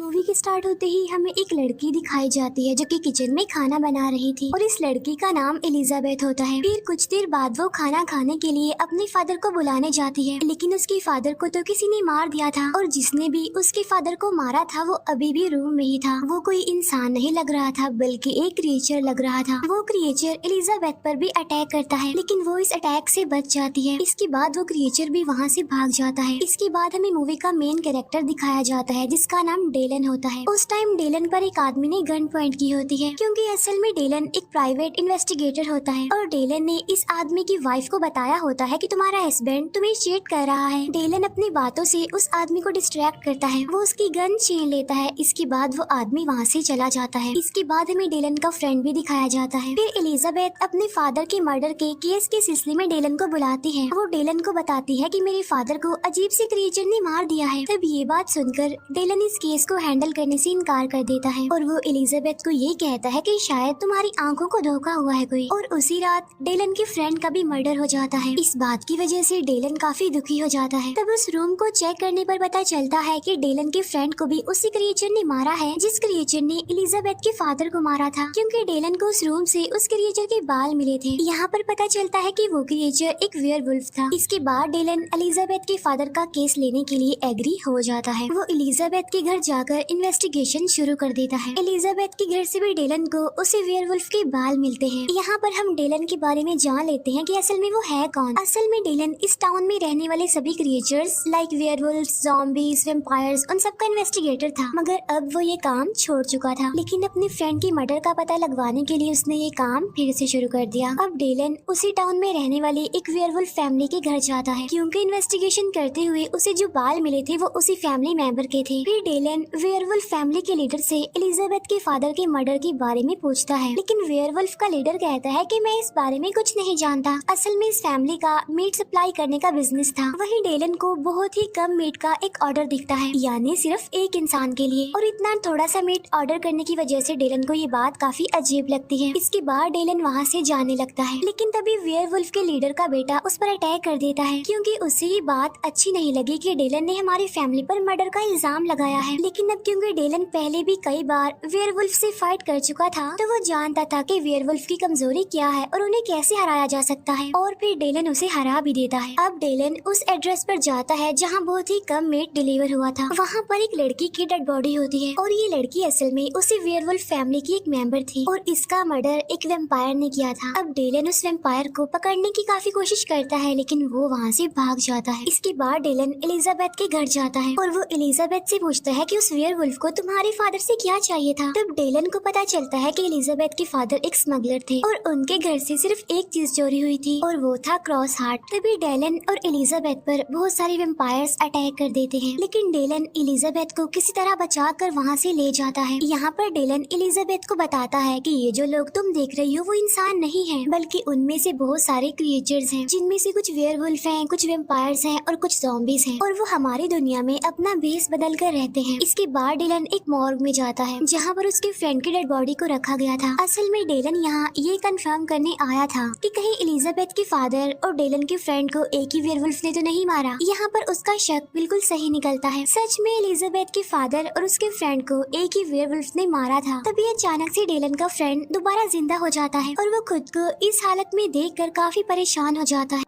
Movie के start होते ही हमें एक लड़की दिखाई जाती है जो कि किचन में खाना बना रही थी और इस लड़की का नाम एलिजाबेथ होता है। फिर कुछ देर बाद वो खाना खाने के लिए अपने फादर को बुलाने जाती है, लेकिन उसके फादर को तो किसी ने मार दिया था और जिसने भी उसके फादर को मारा था वो अभी भी रूम में ही था। वो कोई इंसान नहीं लग रहा था बल्कि एक क्रिएचर लग रहा था। वो क्रिएचर एलिजाबेथ पर भी अटैक करता है, लेकिन वो इस अटैक से बच जाती है। इसके बाद वो क्रिएचर भी वहाँ से भाग जाता है। इसके बाद हमें मूवी का मेन कैरेक्टर दिखाया जाता है जिसका नाम डेलन होता है। उस टाइम डेलन पर एक आदमी ने गन पॉइंट की होती है, क्योंकि असल में डेलन एक प्राइवेट इन्वेस्टिगेटर होता है और डेलन ने इस आदमी की वाइफ को बताया होता है कि तुम्हारा हस्बैंड तुम्हें चीट कर रहा है। डेलन अपनी बातों से उस आदमी को डिस्ट्रैक्ट करता है, वो उसकी गन छीन लेता है। इसके बाद वो आदमी वहाँ से चला जाता है। इसके बाद हमें डेलन का फ्रेंड भी दिखाया जाता है। फिर एलिजाबेथ अपने फादर के मर्डर के केस के सिलसिले में डेलन को बुलाती है। वो डेलन को बताती है कि मेरे फादर को अजीब से क्रिएचर ने मार दिया है। तब ये बात सुनकर डेलन इस केस को हैंडल करने से इनकार कर देता है और वो एलिजाबेथ को ये कहता है कि शायद तुम्हारी आंखों को धोखा हुआ है कोई। और उसी रात डेलन के फ्रेंड का भी मर्डर हो जाता है। इस बात की वजह से डेलन काफी दुखी हो जाता है। तब उस रूम को चेक करने पर पता चलता है कि डेलन के फ्रेंड को भी उसी क्रिएचर ने मारा है जिस क्रिएचर ने एलिजाबेथ के फादर को मारा था, क्योंकि डेलन को उस रूम से उस क्रिएचर के बाल मिले थे। यहाँ पर पता चलता है कि वो क्रिएचर एक वेयरवुल्फ था। इसके बाद डेलन एलिजाबेथ के फादर का केस लेने के लिए एग्री हो जाता है। वो एलिजाबेथ के घर जाकर इन्वेस्टिगेशन शुरू कर देता है। एलिजाबेथ के घर से भी डेलन को उसे वेयरवुल्फ के बाल मिलते हैं। यहाँ पर हम डेलन के बारे में जान लेते हैं कि असल में वो है कौन। असल में डेलन इस टाउन में रहने वाले सभी क्रिएचर्स लाइक वेयरवुल्फ्स, ज़ॉम्बीज, वैम्पायर्स उन सबका इन्वेस्टिगेटर था, मगर अब वो ये काम छोड़ चुका था। लेकिन अपने फ्रेंड की मर्डर का पता लगवाने के लिए उसने ये काम फिर से शुरू कर दिया। अब डेलन उसी टाउन में रहने वाली एक वेयरवुल्फ फैमिली के घर जाता है, क्योंकि इन्वेस्टिगेशन करते हुए उसे जो बाल मिले थे वो उसी फैमिली मेंबर के थे। फिर डेलन वेयरवुल्फ फैमिली के लीडर से एलिजाबेथ के फादर के मर्डर के बारे में पूछता है, लेकिन वेयरवुल्फ का लीडर कहता है कि मैं इस बारे में कुछ नहीं जानता। असल में इस फैमिली का मीट सप्लाई करने का बिजनेस था। वहीं डेलन को बहुत ही कम मीट का एक ऑर्डर दिखता है, यानी सिर्फ एक इंसान के लिए, और इतना थोड़ा सा मीट ऑर्डर करने की वजह से डेलन को ये बात काफी अजीब लगती है। इसके बाद डेलन वहाँ से जाने लगता है, लेकिन तभी वेयरवुल्फ के लीडर का बेटा उस पर अटैक कर देता है, क्योंकि उसे ये बात अच्छी नहीं लगी कि डेलन ने हमारी फैमिली पर मर्डर का इल्जाम लगाया है। लेकिन अब क्योंकि डेलन पहले भी कई बार वेयरवुल्फ से फाइट कर चुका था, तो वो जानता था कि वेयरवुल्फ की कमजोरी क्या है और उन्हें कैसे हराया जा सकता है, और फिर डेलन उसे हरा भी देता है। अब डेलन उस एड्रेस पर जाता है जहाँ बहुत ही कम मीट डिलीवर हुआ था। वहाँ पर एक लड़की की डेड बॉडी होती है और ये लड़की असल में उसी वेयरवुल्फ फैमिली की एक मेंबर थी और इसका मर्डर एक वैम्पायर ने किया था। अब डेलन उस वैम्पायर को पकड़ने की काफी कोशिश करता है, लेकिन वो वहाँ से भाग जाता है। इसके बाद डेलन एलिजाबेथ के घर जाता है और वो एलिजाबेथ से पूछता है कि उस वेयरवुल्फ को तुम्हारे फादर से क्या चाहिए था। तब डेलन को पता चलता है कि एलिजाबेथ के फादर एक स्मगलर थे और उनके घर से सिर्फ एक चीज चोरी हुई थी और वो था क्रॉस हार्ट। तभी डेलन और एलिजाबेथ पर बहुत सारे वैम्पायर्स अटैक कर देते हैं, लेकिन डेलन एलिजाबेथ को किसी तरह बचा कर वहाँ से ले जाता है। यहाँ पर डेलन एलिजाबेथ को बताता है कि ये जो लोग तुम देख रही हो वो इंसान नहीं है, बल्कि उनमें से बहुत सारे क्रिएचर्स हैं, जिनमें से कुछ वेयरवुल्फ हैं, कुछ वैम्पायर्स हैं और कुछ ज़ॉम्बीज हैं, और वो हमारी दुनिया में अपना भेष बदल कर रहते हैं। इसके बाद डेलन एक मॉर्ग में जाता है जहाँ पर उसके फ्रेंड की डेड बॉडी को रखा गया था। असल में डेलन यहाँ ये कंफर्म करने आया था कि कहीं एलिजाबेथ के फादर और डेलन के फ्रेंड को एक ही वेयरवुल्फ ने तो नहीं मारा। यहाँ पर उसका शक बिल्कुल सही निकलता है। सच में एलिजाबेथ के फादर और उसके फ्रेंड को एक ही वेयरवुल्फ ने मारा था। तभी अचानक से डेलन का फ्रेंड दोबारा जिंदा हो जाता है और वो खुद को इस हालत में देखकर काफी परेशान हो जाता है।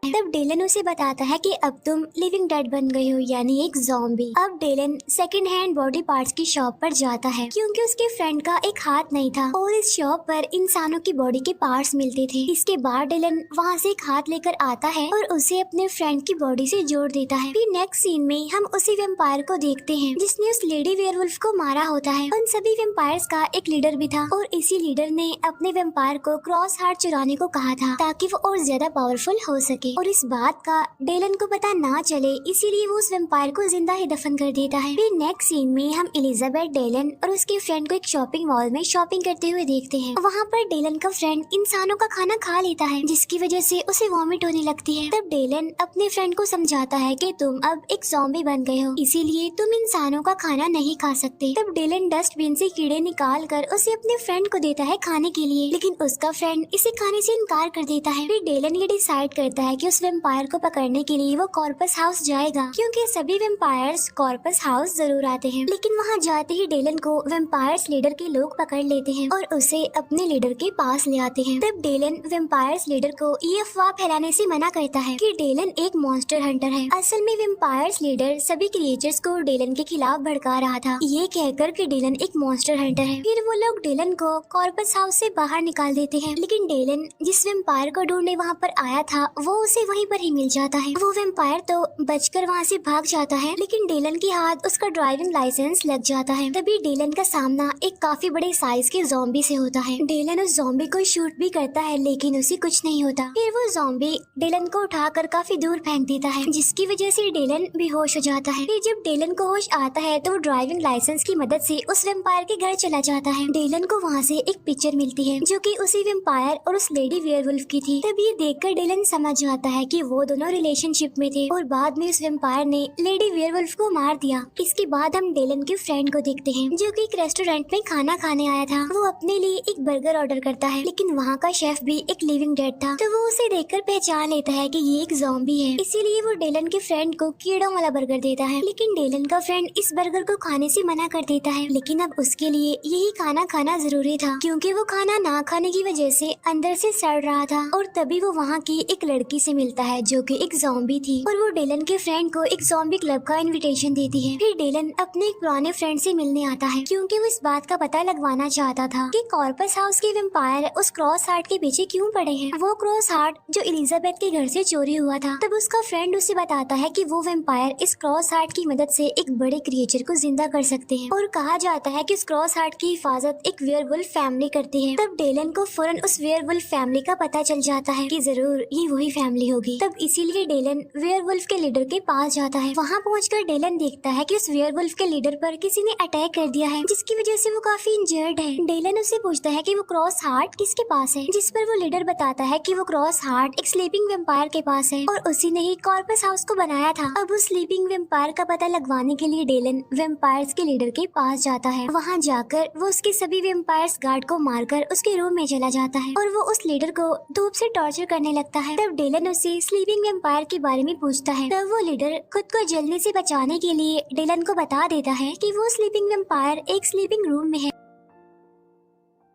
तब डेलन उसे बताता है कि अब तुम लिविंग डेड बन गई हो, यानी एक ज़ॉम्बी। अब Dillon second hand body parts की शॉप पर जाता है, क्योंकि उसके फ्रेंड का एक हाथ नहीं था और इस शॉप पर इंसानों की बॉडी के पार्ट्स मिलते थे। इसके बाद डेलन वहाँ से एक हाथ लेकर आता है और उसे अपने फ्रेंड की बॉडी से जोड़ देता है। फिर नेक्स्ट सीन में हम उसी वैम्पायर को देखते हैं जिसने उस लेडी वेयरवुल्फ को मारा होता है। उन सभी वैम्पायर्स का एक लीडर भी था और इसी लीडर ने अपने वैम्पायर को क्रॉस हार्ट चुराने को कहा था ताकि वो और ज्यादा पावरफुल हो सके, और इस बात का डेलन को पता ना चले, इसीलिए वो उस वैम्पायर को जिंदा ही दफन कर देता है। फिर नेक्स्ट सीन में हम एलिजाबेथ, डेलन और उसके फ्रेंड को एक शॉपिंग मॉल में शॉपिंग करते हुए देखते हैं। वहाँ पर डेलन का फ्रेंड इंसानों का खाना खा लेता है, जिसकी वजह से उसे वॉमिट होने लगती है। तब डेलन अपने फ्रेंड को समझाता है कि तुम अब एक ज़ॉम्बी बन गए हो, इसीलिए तुम इंसानों का खाना नहीं खा सकते। तब डेलन डस्टबिन से कीड़े निकाल कर उसे अपने फ्रेंड को देता है खाने के लिए, लेकिन उसका फ्रेंड इसे खाने से इनकार कर देता है। फिर डेलन ये डिसाइड करता है कि उस वेम्पायर को पकड़ने के लिए वो कॉर्पस हाउस जाएगा, क्योंकि सभी वेम्पायर्स कॉर्पस हाउस जरूर आते हैं। लेकिन वहाँ जाते ही डेलन को वेम्पायर्स लीडर के लोग पकड़ लेते हैं और उसे अपने लीडर के पास ले आते हैं। तब डेलन वेम्पायर्स लीडर को ये अफवाह फैलाने से मना करता है कि डेलन एक मॉन्स्टर हंटर है। असल में वेम्पायर्स लीडर सभी क्रिएचर्स को डेलन के खिलाफ भड़का रहा था, ये कहकर कि डेलन एक मॉन्स्टर हंटर है। फिर वो लोग डेलन को कॉर्पस हाउस से बाहर निकाल देते हैं, लेकिन डेलन जिस वेम्पायर को ढूंढने वहाँ पर आया था वो उसे वहीं पर ही मिल जाता है। वो वेम्पायर तो बचकर वहाँ से भाग जाता है, लेकिन डेलन के हाथ उसका ड्राइविंग लाइसेंस लग जाता है। तभी डेलन का सामना एक काफी बड़े साइज के ज़ॉम्बी से होता है। डेलन उस ज़ॉम्बी को शूट भी करता है, लेकिन उसे कुछ नहीं होता। फिर वो ज़ॉम्बी डेलन को उठाकर काफी दूर फेंक देता है, जिसकी वजह से डेलन बेहोश हो जाता है। फिर जब डेलन को होश आता है तो वो ड्राइविंग लाइसेंस की मदद से उस वेम्पायर के घर चला जाता है। डेलन को वहाँ से एक पिक्चर मिलती है जो कि उसी वेम्पायर और उस लेडी वेयरवुल्फ की थी। तब ये देखकर डेलन समझ जाता है कि वो दोनों रिलेशनशिप में थे और बाद में उस वेम्पायर ने लेडी वेयरवुल्फ को मार दिया। इसके बाद हम डेलन के फ्रेंड को देखते हैं जो कि एक रेस्टोरेंट में खाना खाने आया था। वो अपने लिए एक बर्गर ऑर्डर करता है, लेकिन वहाँ का शेफ भी एक लिविंग डेड था, तो वो उसे देखकर पहचान लेता है कि ये एक ज़ॉम्बी है। इसीलिए वो डेलन के फ्रेंड को कीड़ों वाला बर्गर देता है, लेकिन डेलन का फ्रेंड इस बर्गर को खाने से मना कर देता है। लेकिन अब उसके लिए यही खाना खाना जरूरी था, क्योंकि वो खाना ना खाने की वजह से अंदर से सड़ रहा था। और तभी वो वहाँ की एक लड़की से मिलता है जो कि एक ज़ॉम्बी थी, और वो डेलन के फ्रेंड को एक ज़ॉम्बी क्लब का इनविटेशन देती है। फिर डेलन अपने एक पुराने फ्रेंड से मिलने आता है, क्योंकि वो इस बात का पता लगवाना चाहता था कि कॉर्पस हाउस के वेम्पायर उस क्रॉस हार्ट के पीछे क्यों पड़े हैं। वो क्रॉस हार्ट जो एलिजाबेथ के घर से चोरी हुआ था। तब उसका फ्रेंड उसे बताता है कि वो वेम्पायर इस क्रॉस हार्ट की मदद से एक बड़े क्रिएचर को जिंदा कर सकते हैं, और कहा जाता है कि उस क्रॉस हार्ट की हिफाजत एक वेयरवुल्फ फैमिली करती है। तब डेलन को फौरन उस वेयरवुल्फ फैमिली का पता चल जाता है कि जरूर ये वही फैमिली होगी। तब इसीलिए डेलन वेयरवुल्फ के लीडर के पास जाता है। वहाँ पहुंचकर डेलन देखता है कि उस वेयरवुल्फ के लीडर पर किसी ने अटैक कर दिया है, जिसकी वजह से वो काफी इंजर्ड है। डेलन उससे पूछता है कि वो क्रॉस हार्ट किसके पास है, जिस पर वो लीडर बताता है कि वो क्रॉस हार्ट एक स्लीपिंग वेम्पायर के पास है, और उसी ने ही कॉर्पस हाउस को बनाया था। अब उस स्लीपिंग वेम्पायर का पता लगवाने के लिए डेलन वेम्पायर्स के लीडर के पास जाता है। वहाँ जाकर वो उसके सभी वेम्पायर्स गार्ड को मारकर उसके रूम में चला जाता है, और वो उस लीडर को धूप से टॉर्चर करने लगता है। तब डेलन उससे स्लीपिंग वेम्पायर के बारे में पूछता है। तब वो लीडर खुद को जलने से बचाने के लिए डेलन को बता देता है कि वो स्लीपिंग वेम्पायर एक स्लीपिंग रूम में है।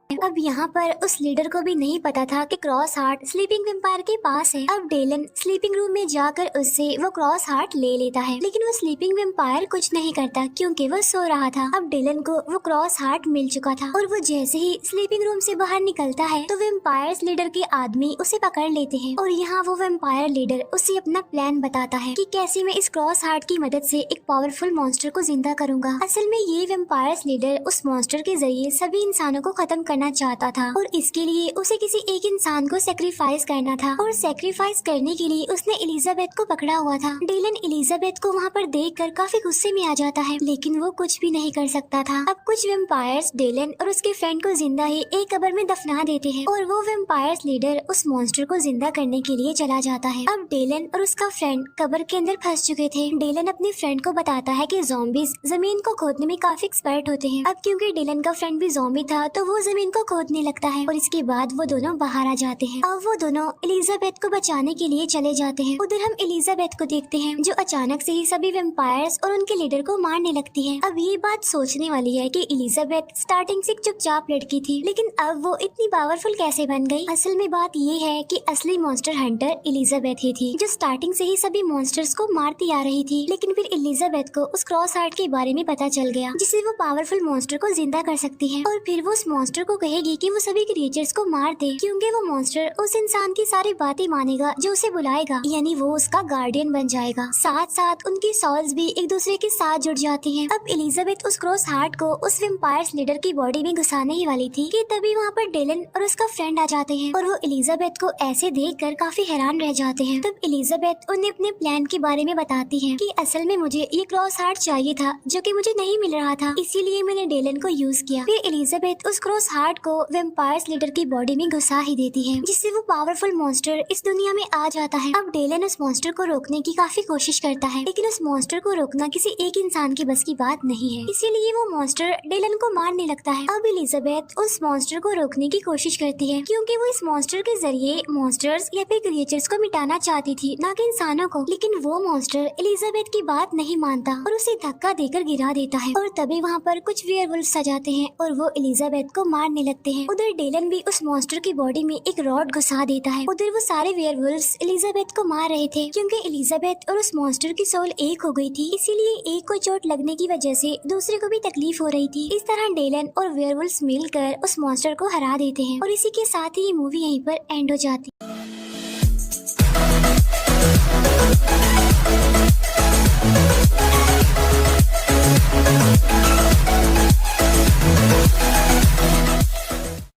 अब यहाँ पर उस लीडर को भी नहीं पता था कि क्रॉस हार्ट स्लीपिंग वेम्पायर के पास है। अब डेलन स्लीपिंग रूम में जाकर उससे वो क्रॉस हार्ट ले लेता है, लेकिन वो स्लीपिंग वेम्पायर कुछ नहीं करता, क्योंकि वो सो रहा था। अब डेलन को वो क्रॉस हार्ट मिल चुका था, और वो जैसे ही स्लीपिंग रूम से बाहर निकलता है तो वेम्पायर्स लीडर के आदमी उसे पकड़ लेते हैं, और यहाँ वो वेम्पायर लीडर उसे अपना प्लान बताता है कि कैसे मैं इस क्रॉस हार्ट की मदद से एक पावरफुल मॉन्स्टर को जिंदा करूंगा। असल में ये वेम्पायर्स लीडर उस मॉन्स्टर के जरिए सभी इंसानों को खत्म करना चाहता था, और इसके लिए उसे किसी एक इंसान को सेक्रीफाइस करना था, और सेक्रीफाइस करने के लिए उसने एलिजाबेथ को पकड़ा हुआ था। डेलन एलिजाबेथ को वहाँ पर देखकर काफी गुस्से में आ जाता है, लेकिन वो कुछ भी नहीं कर सकता था। अब कुछ वेम्पायर्स डेलन और उसके फ्रेंड को जिंदा ही एक कब्र में दफना देते हैं, और वो वेम्पायर्स लीडर उस मॉन्स्टर को जिंदा करने के लिए चला जाता है। अब डेलन और उसका फ्रेंड कब्र के अंदर फंस चुके थे। डेलन अपने फ्रेंड को बताता है कि ज़ॉम्बीज जमीन को खोदने में काफी एक्सपर्ट होते हैं। अब क्योंकि डेलन का फ्रेंड भी ज़ॉम्बी था, तो वो जमीन को खोदने लगता है, और इसके बाद वो दोनों बाहर आ जाते हैं। अब वो दोनों एलिजाबेथ को बचाने के लिए चले जाते हैं। उधर हम एलिजाबेथ को देखते हैं जो अचानक से ही सभी वेम्पायर्स और उनके लीडर को मारने लगती है। अब ये बात सोचने वाली है कि एलिजाबेथ स्टार्टिंग से एक चुपचाप लड़की थी, लेकिन अब वो इतनी पावरफुल कैसे बन गई। असल में बात ये है कि असली मॉन्स्टर हंटर एलिजाबेथ ही थी, जो स्टार्टिंग से ही सभी मॉन्स्टर्स को मारती आ रही थी। लेकिन फिर एलिजाबेथ को उस क्रॉस हार्ट के बारे में पता चल गया, जिससे वो पावरफुल मॉन्स्टर को जिंदा कर सकती है, और फिर वो उस मॉन्स्टर को कहेगी कि वो सभी क्रिएचर्स को मार दे, क्योंकि वो मॉन्स्टर उस इंसान की सारी बातें मानेगा जो उसे बुलाएगा, यानी वो उसका गार्डियन बन जाएगा। साथ साथ उनकी सॉल्स भी एक दूसरे के साथ जुड़ जाती हैं। अब एलिजाबेथ उस क्रॉस हार्ट को उस वेम्पायर्स लीडर की बॉडी में घुसाने ही वाली थी कि तभी वहाँ पर डेलन और उसका फ्रेंड आ जाते हैं, और वो एलिजाबेथ को ऐसे देखकर काफी हैरान रह जाते हैं। तब एलिजाबेथ उन्हें अपने प्लान के बारे में बताती है कि असल में मुझे ये क्रॉस हार्ट चाहिए था, जो कि मुझे नहीं मिल रहा था, इसीलिए मैंने डेलन को यूज किया। फिर एलिजाबेथ उस क्रॉस हार्ट कार्ड को वेम्पायर्स लीडर की बॉडी में घुसा ही देती है, जिससे वो पावरफुल मॉन्स्टर इस दुनिया में आ जाता है। अब डेलन उस मॉन्स्टर को रोकने की काफी कोशिश करता है, लेकिन उस मॉन्स्टर को रोकना किसी एक इंसान की बस की बात नहीं है, इसीलिए वो मॉन्स्टर डेलन को मारने लगता है। अब एलिजाबेथ उस मॉन्स्टर को रोकने की कोशिश करती है, क्योंकि वो इस मॉन्स्टर के जरिए मॉन्स्टर्स या फिर क्रिएचर्स को मिटाना चाहती थी, न कि इंसानों को। लेकिन वो मॉन्स्टर एलिजाबेथ की बात नहीं मानता और उसे धक्का देकर गिरा देता है, और तभी वहाँ पर कुछ वेयरवुल्फ्स आ जाते हैं और वो एलिजाबेथ को मारने लगते हैं। उधर डेलन भी उस मॉन्स्टर की बॉडी में एक रॉड घुसा देता है। उधर वो सारे वेयरवुल्फ्स एलिजाबेथ को मार रहे थे, क्योंकि एलिजाबेथ और उस मॉन्स्टर की सोल एक हो गई थी, इसीलिए एक को चोट लगने की वजह से दूसरे को भी तकलीफ हो रही थी। इस तरह डेलन और वेयरवुल्फ्स मिलकर उस मॉन्स्टर को हरा देते हैं और इसी के साथ ही ये मूवी यहीं पर एंड हो जाती है।